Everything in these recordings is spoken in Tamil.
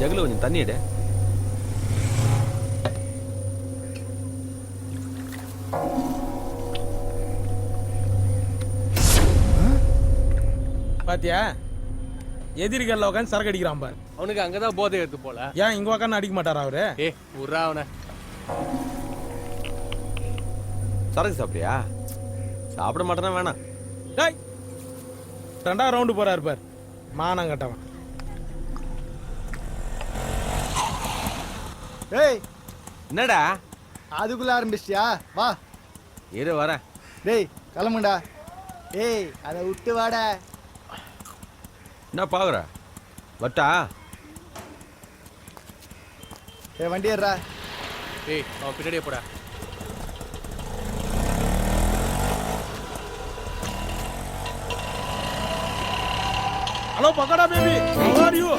ஜகுல கொஞ்சம் தண்ணி எடு. பாத்தியா எதிரிகள்ல உட்காந்து சரக்கு அடிக்கிறான் பாரு. அவனுக்கு அங்கதான் போதை எடுத்து போல. ஏன் இங்க உட்காந்து அடிக்க மாட்டாரா அவரு? உர்ரா அவனை. சரக்கு சாப்பிடுறியா? சாப்பிட மாட்டேனா வேணாம். டேய் 2வது ரவுண்டு போறாரு பாரு மானம் கட்டவன். டேய் என்னடா அதுக்குள்ள ஆரம்பிச்சியா? வா இரு வரேன். டேய் கிளம்புடா. ஏய் அதை விட்டு வாடா. என்ன பாக்குற? வட்டா ஏய் வண்டி ஏறா. அவன் பின்னாடியே போடா. Hello pakoda baby, how are you?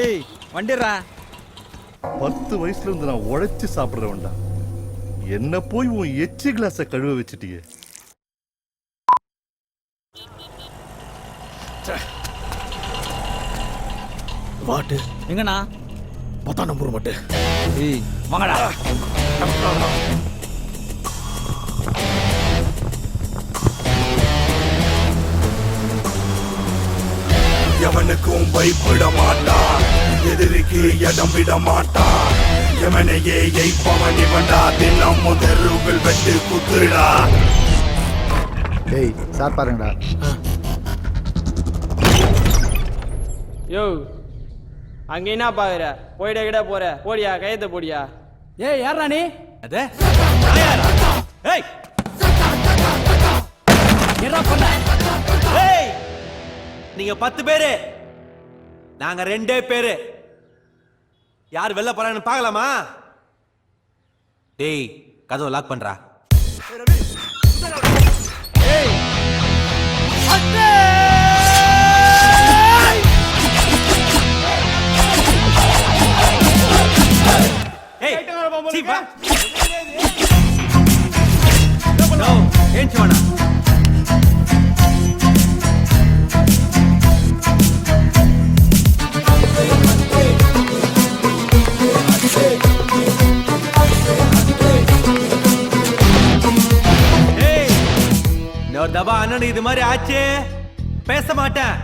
ஏய் வண்டிடுறா. 10 வயசுல இருந்து நான் உழைச்சு சாப்பிடுறவன்டா. என்ன போய் உன் எச்சி கிளாஸ கழுவ வச்சுட்டியே. வாட்டு எங்கண்ணா? 10ஆம் நம்பர் மட்டு. ஏய் வாங்கடா. எவனுக்கும் பயப்பட மாட்டான், எதிரிக்கு இடம் விட மாட்டான். எவனையே எய்ப்பவன் இவன்டா, தினம் முதருகள் வெட்டு குத்துடா. டேய் சார் பாருங்கடா. யோ அங்க என்ன பாக்குற? போயிட கிட போற? போடியா கையத்தை போடியா. ஏய் யாரா நீ? அதே ஏய் என்ன பண்ண? ஏய் நீங்க 10 பேரு, நாங்க 2 பேரு. யார் வெளில போறாங்கன்னு பார்க்கலாமா? டேய் கதவை லாக் பண்றா. ஏன் வேணா ஒரு தபா அண்ணன் இது மாதிரி ஆச்சு பேச மாட்டேன்.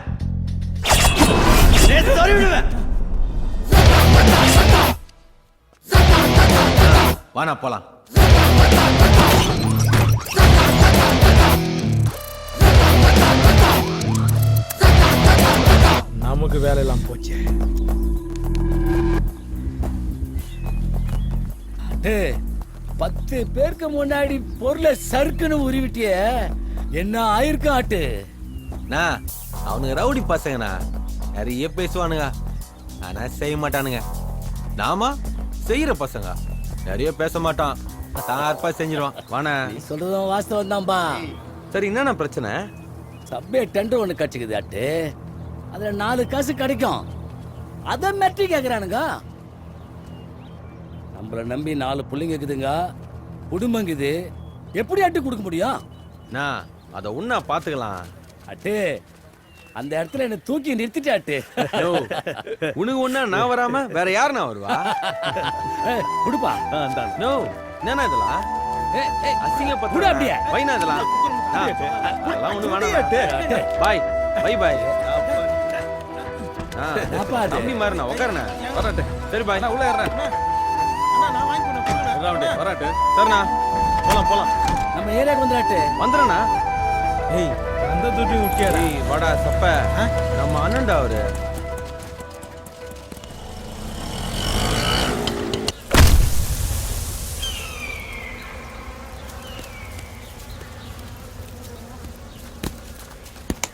வானா போலாம். நமக்கு வேலையெல்லாம் போச்சு. 10 பேருக்கு முன்னாடி பொருளை சறுக்குன்னு உருவிட்டிய என்ன ஆயிருக்கும் ஆட்டு? அவனுங்க ரவுடி பசங்கண்ணா, நிறைய பேசுவானுங்க ஆனா செய்ய மாட்டானுங்க. நாம செய்யற பசங்க, நிறைய பேச மாட்டான், தார்ப்பா செஞ்சிருவான். வாணா நீ சொல்றதும் வாஸ்தவம் தான்பா. சரி என்னண்ணா பிரச்சனை? சப்வே டெண்டர் ஒண்ணு கட்சிக்குது ஆட்டு, அதுல 4 காசு கிடைக்கும். அத மெட்ரி கேக்குறானுங்க. நம்மள நம்பி 4 புள்ளைங்க இருக்குதுங்க, குடும்பங்குது. எப்படி ஆட்டு கொடுக்க முடியும்? அத உன்ன பாத்துக்கலாம். அட்டு அந்த இடத்துல என்ன தூக்கி நிறுத்திட்டாட்டு. உனக்கு ஒண்ணா நான் வராம வேற யாரு நான் வருவா? குடுப்பா. நோ என்னன்னா இதெல்லாம் அசிங்கப்பட்டு அப்படியே வைனா இதெல்லாம் அதெல்லாம் ஒண்ணு வேணாம். Bye bye bye. தம்பி மாறினா உட்காருண்ணா. வராட்டு சரி பாய், நான் உள்ள ஏறேன். வராட்டு சரிண்ணா, போலாம் போலாம். நம்ம ஏரியாக்கு வந்துடாட்டு வந்துடுறேண்ணா. ஏய் அந்த துட்டி முக்கியடா. வாடா சப்ப, நம்ம அண்ணன்டா அவரு.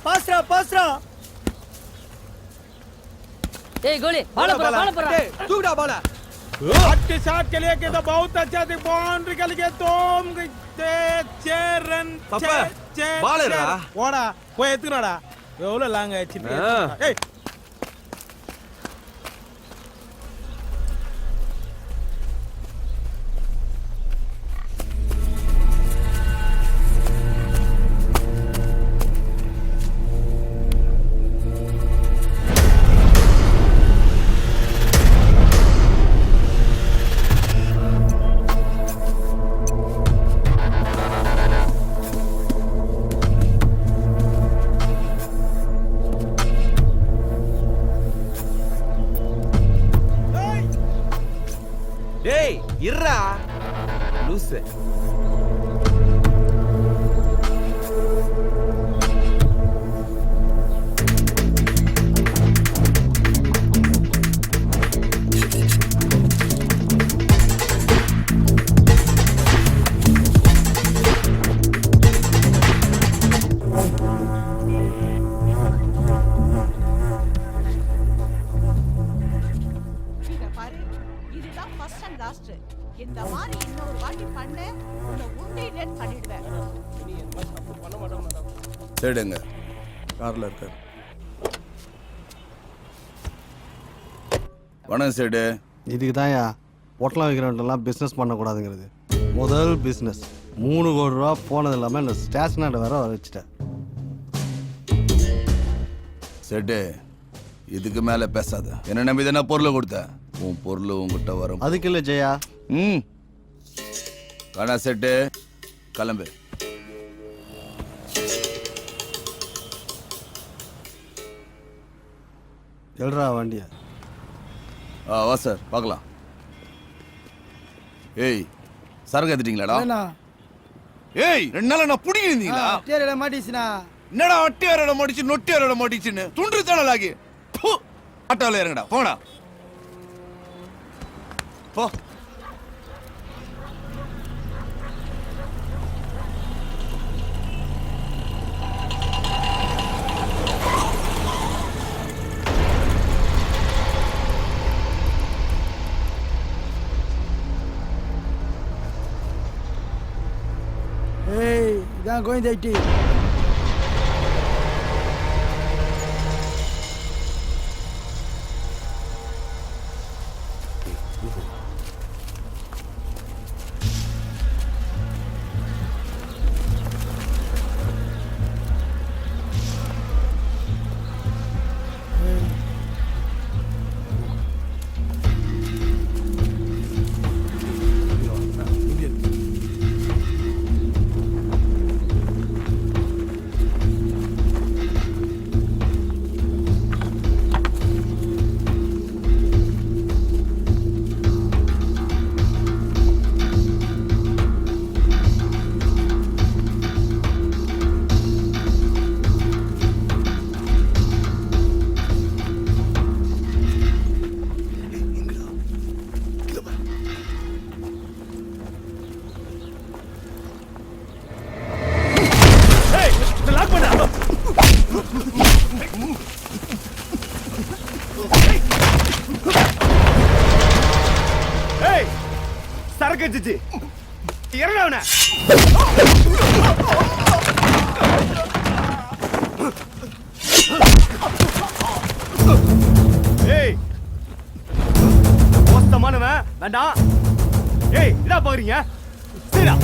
Basra Basra. ஏய் கோலி பால போடா, பால போடா. தூக்குடா பால. आपके शॉट के लिए तो बहुत अच्छा थी बाउंड्री के लिए तुम 6 रन பாப்பா, பாலரா? ஓடா போய் எத்துனடா எவ்வளவு லாங் ஆயிடுச்சு ஏய் டேய் இருடா லூசு. இத பாரு, இதுதான் first and last. இந்த மாதிரி இன்னொரு வாட்டி பண்ணு, உன்னை உண்டியிலே பண்ணிடுவேன். சரிடுங்க கார்ல இருக்காரு. வணக்கம் சேடு. இதுக்கு தான்யா பொட்டலம் வைக்கிறவன்ட்டெல்லாம் பிஸ்னஸ் பண்ணக்கூடாதுங்கிறது. முதல் பிஸ்னஸ் 3 கோடி ரூபா போனது இல்லாமல் இந்த ஸ்டேஷனாண்ட வேற வர வச்சுட்டேன். சேட்டு இதுக்கு மேல பேசாத. என்ன நம்பி தானே பொருளை கொடுத்த, உன் பொருள் உங்ககிட்ட வரும். அதுக்கு இல்லை ஜெயா. ம் வேணா சேட்டு கிளம்பு. எழுறா வண்டியை. வா சார் பார்க்கலாம். ஏய் சரக்கு எடுத்துட்டீங்களாடா? ஏய் 2 நாள் நான் புடிங்க இருந்தீங்களா? மாட்டிச்சுனா என்னடா அட்டி அரோட மாட்டிச்சு நொட்டி அரோட மாட்டிச்சுன்னு துண்டு தானலாகி ஆட்டோவில் இறங்கடா போடா போ. ஏய் இதான் கோவிந்தாயிட்டி. சரக்கு வச்சுச்சு இறங்கவன. ஏய் மோசமானவன் வேண்டாம். ஏய் என்ன பாக்குறீங்க? சரிடா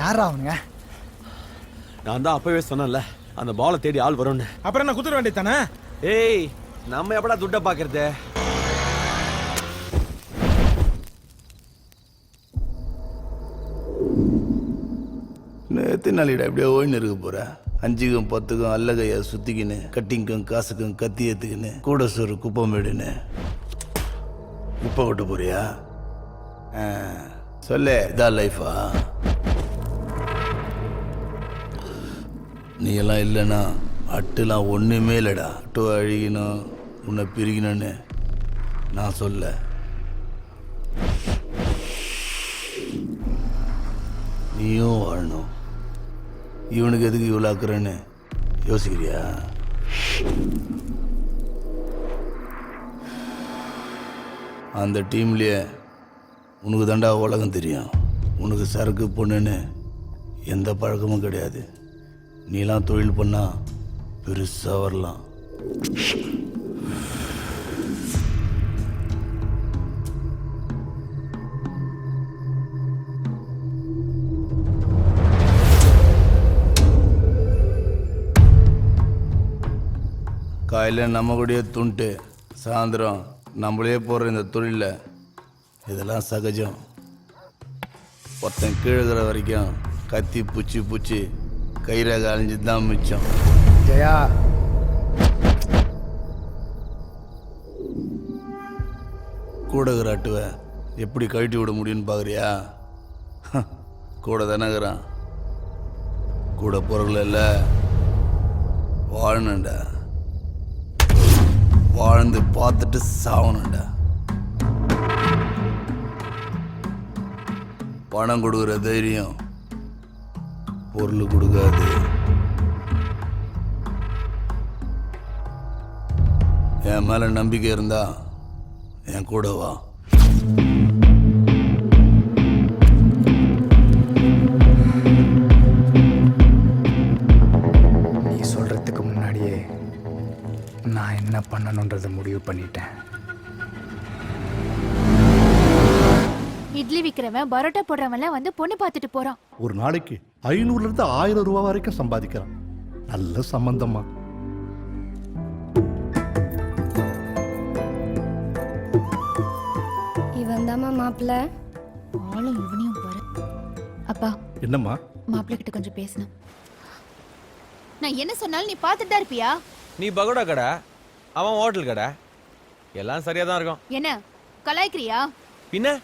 யாரா அவனுங்க? நான் தான் அப்பவே சொன்னேன்ல அந்த பாலை தேடி ஆள் வரும்னு. அப்புறம் என்ன குத்துற வேண்டியதானே? ஏய் நம்ம எப்படா துட்ட பாக்குறது? எத்தனை நாளிடா இப்படியே ஓய்னு இருக்க போற? 5க்கும் 10க்கும் அல்ல கையா சுத்திக்கின்னு, கட்டிங்க்கும் காசுக்கும் கத்தி ஏத்துக்கின்னு, கூட சோறு குப்பமேடுன்னு குப்பை கொட்ட போறியா? சொல்லு, இதான் லைஃபா? நீ எல்லாம் இல்லைன்னா அட்டுலாம் ஒண்ணுமே இல்லடா. அட்டு அழிக்கணும், உன்னை பிரிக்கணும்னு நான் சொல்ல. நீயும் வாழணும். இவனுக்கு எதுக்கு இவ்வளோ ஆக்குறேன்னு யோசிக்கிறியா? அந்த டீம்லயே உனக்கு தாண்டா உலகம் தெரியும். உனக்கு சரக்கு பொண்ணுன்னு எந்த பழக்கமும் கிடையாது. நீலாம் தொழில் பண்ணா பெருசா வரலாம். காலையில் நம்ம கூடயே துண்டு, சாயந்தரம் நம்மளே போடுற இந்த தொழிலில் இதெல்லாம் சகஜம். ஒருத்தன் கீழகிற வரைக்கும் கத்தி பூச்சி கயிறாக அழிஞ்சு தான் மிச்சம். ஜெயா, கூடகிற அட்டுவை எப்படி கழட்டி விட முடியும்னு பார்க்குறியா? கூட தானேங்கிறான். கூட பொருள் வாழணுண்டா. வாழ்ந்து பார்த்துட்டு சாவணுண்டா. பணம் கொடுக்குற தைரியம் பொருள் கொடுக்காது. என் மேல நம்பிக்கை இருந்தா என் கூட வா. நீ சொல்றதுக்கு முன்னாடியே நான் என்ன பண்ணணுன்றதை முடிவு பண்ணிட்டேன். இட்லி விக்கிறவன் பரோட்டா போடுறவன்லாம் வந்து பொண்ணு பார்த்துட்டு போறான். ஒரு நாளைக்கு 500 இருந்து 1000 ரூபாய் வரைக்கும் சம்பாதிக்கிறான். நல்ல சம்பந்தமா. இவன் தாமா மாப்பிள்ள. ஆளும் இவனையும் பாரு. அப்பா, என்னம்மா? மாப்பிள்ள கிட்ட கொஞ்சம் பேசணும். நான் என்ன சொன்னாலும் நீ பார்த்துட்டு தான் இருப்பியா? நீ பகோடா கடை, அவன் ஹோட்டல் கடை, எல்லாம் சரியா தான் இருக்கும். என்ன கலாய்க்கிறியா? பின்ன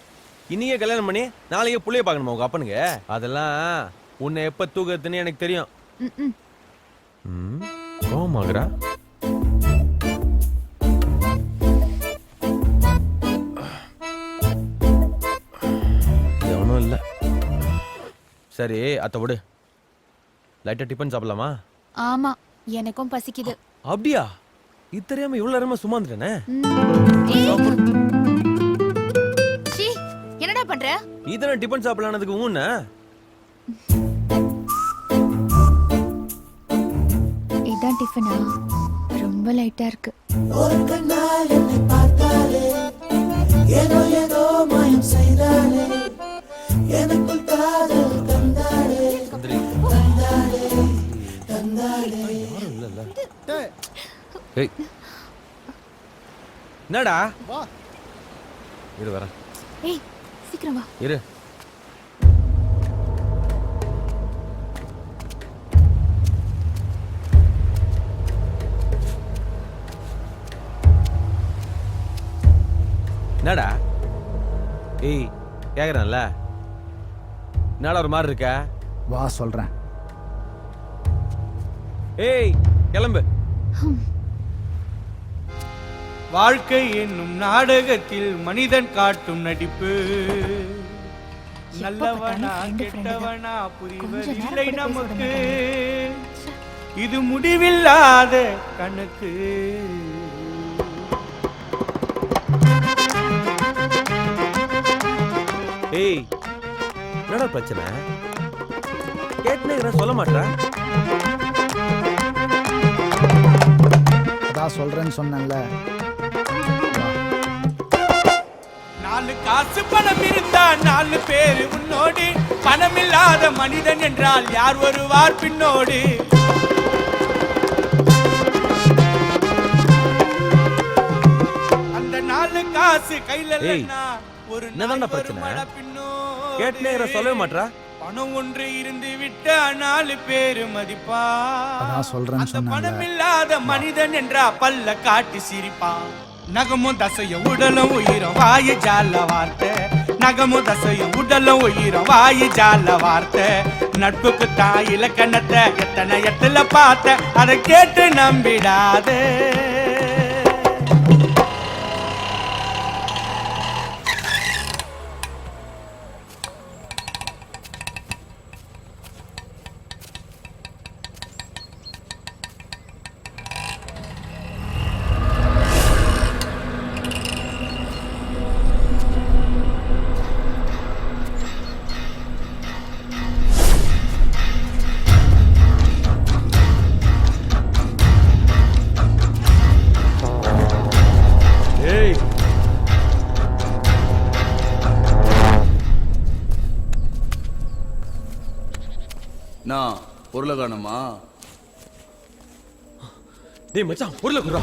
இன்னைக்கே கல்யாணம் பண்ணி நாளைக்கே புள்ளைய பார்க்கணுமா உங்க அப்பனுக்கு? அதெல்லாம் உன்னை எப்ப தூக்கத்துன்னு எனக்கு தெரியும். கோமாகரா எவனும் இல்ல. சரி அத்த விடு, லைட்டா டிஃபன் சாப்பிடலாமா? ஆமா, எனக்கும் பசிக்குது. அப்படியா? இது தெரியாம இவ்வளவு நேரமா சும்மா இருந்துட்டேனே. என்னடா பண்ற? இதெல்லாம் டிஃபன் சாப்பிடலானதுக்கு ஊன்னு இதான் டிஃபனா? ரொம்ப லைட்டா இருக்கு. என்னடா? இரு வரேன். ஏய் சீக்கிரம் வா. இரு. என்னடா? ஏய் கேக்குறேன்ல, என்னடா ஒரு மாதிரி இருக்க? வா சொல்றேன். ஏய் கிளம்பு. வாழ்க்கை என்னும் நாடகத்தில் மனிதன் காட்டும் நடிப்பு நல்லவனா கெட்டவனா புரிவதில்லை நமக்கு. இது முடிவில்லாத கணக்கு. ஏய் என்னடா பிரச்சனை? கேட்டுன்னு சொல்ல மாட்டேன். அதான் சொல்றேன்னு சொன்னேன்ல. நாலு காசு பணம் இருந்தா 4 பேரு உன்னோடு, பணமில்லாத மனிதன் என்றால் யார் வருவார் பின்னோடு? அந்த 4 காசு கையில இல்லைன்னா ஒரு என்னதான்டா பிரச்சனை? கேட்டுனே சொல்லவே மாட்றா. பணம் ஒன்று இருந்து விட்ட 4 பேரு மதிப்பா. அதான் சொல்றேன்னு அந்த சொன்னாங்க. பணம் இல்லாத மனிதன் என்றா பல்ல காட்டி சிரிப்பான். நகமும் தசையும் உடலும் உயிரும் வாயு ஜால வார்த்தை. நகமும் தசையும் உடலும் உயிரும் வாயு ஜால வார்த்தை. நட்புக்கு தான் இலக்கணத்தை எத்தனை எட்டுல பார்த்த, அதை கேட்டு நம்பிடாதே. நான் பொருளை காணுமா? டேய் மச்சான் பொருளை குடுறா.